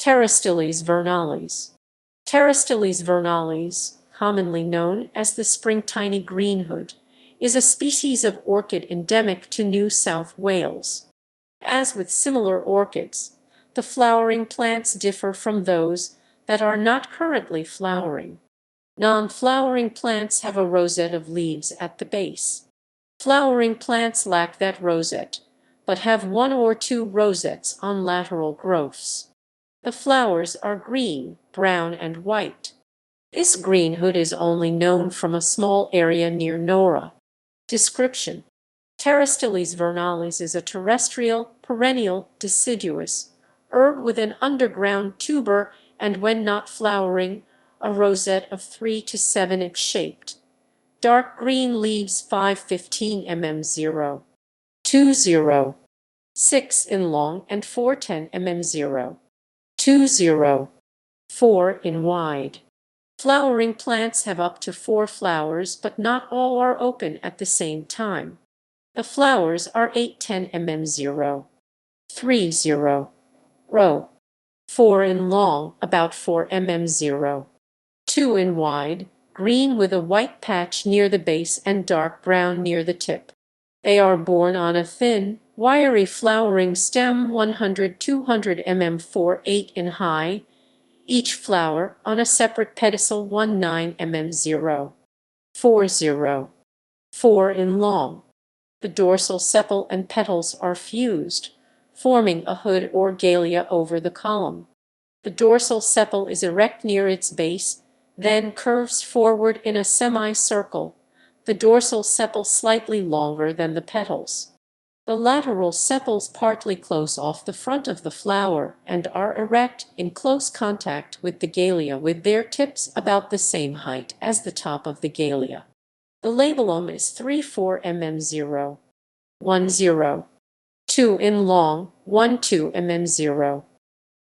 Pterostylis vernalis. Pterostylis vernalis, commonly known as the spring tiny greenhood, is a species of orchid endemic to New South Wales. As with similar orchids, the flowering plants differ from those that are not currently flowering. Non-flowering plants have a rosette of leaves at the base. Flowering plants lack that rosette, but have one or two rosettes on lateral growths. The flowers are green, brown, and white. This greenhood is only known from a small area near Nowra. Description: Pterostylis vernalis is a terrestrial, perennial, deciduous herb with an underground tuber and, when not flowering, a rosette of 3 to 7 egg-shaped. Dark green leaves 5-15 mm 0. 2-0. 6 in long and 4-10 mm 0. 2-0. 4 in wide. Flowering plants have up to 4 flowers, but not all are open at the same time. The flowers are 8-10 mm 0. 3-0. Row. 4 in long, about 4 mm 0. 2 in wide, green with a white patch near the base and dark brown near the tip. They are borne on a thin, wiry flowering stem 100-200 mm 4-8 in high, each flower on a separate pedicel 19 mm 0. 4-0. 4 in long. The dorsal sepal and petals are fused, forming a hood or galea over the column. The dorsal sepal is erect near its base, then curves forward in a semicircle, the dorsal sepal slightly longer than the petals. The lateral sepals partly close off the front of the flower and are erect in close contact with the galea, with their tips about the same height as the top of the galea. The labellum is 3-4 mm 0. 1-0. 2 in long, 1-2 mm 0.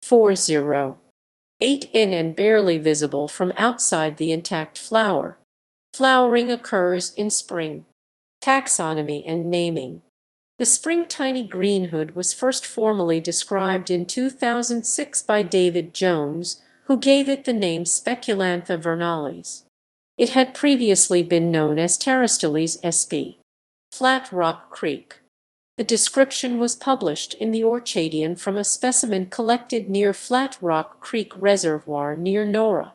4-0. 8 in and barely visible from outside the intact flower. Flowering occurs in spring. Taxonomy and naming. The spring tiny greenhood was first formally described in 2006 by David Jones, who gave it the name Speculantha vernalis. It had previously been known as Pterostylis sp. Flat Rock Creek. The description was published in the Orchidian from a specimen collected near Flat Rock Creek Reservoir near Nowra.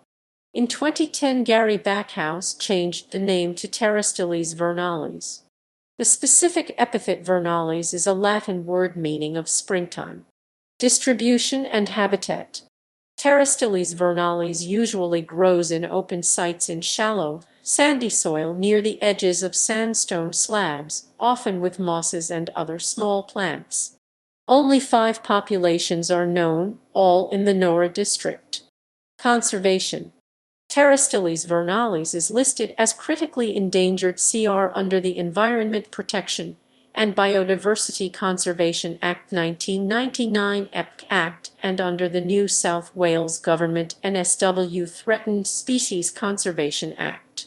In 2010, Gary Backhouse changed the name to Pterostylis vernalis. The specific epithet vernalis is a Latin word meaning of springtime. Distribution and habitat. Pterostylis vernalis usually grows in open sites in shallow, sandy soil near the edges of sandstone slabs, often with mosses and other small plants. Only 5 populations are known, all in the Nowra district. Conservation. Pterostylis vernalis is listed as critically endangered CR under the Environment Protection and Biodiversity Conservation Act 1999 (EPC) Act and under the New South Wales Government NSW Threatened Species Conservation Act.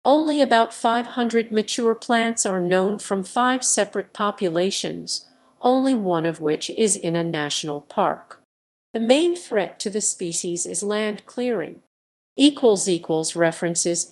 Only about 500 mature plants are known from 5 separate populations, only one of which is in a national park. The main threat to the species is land clearing. References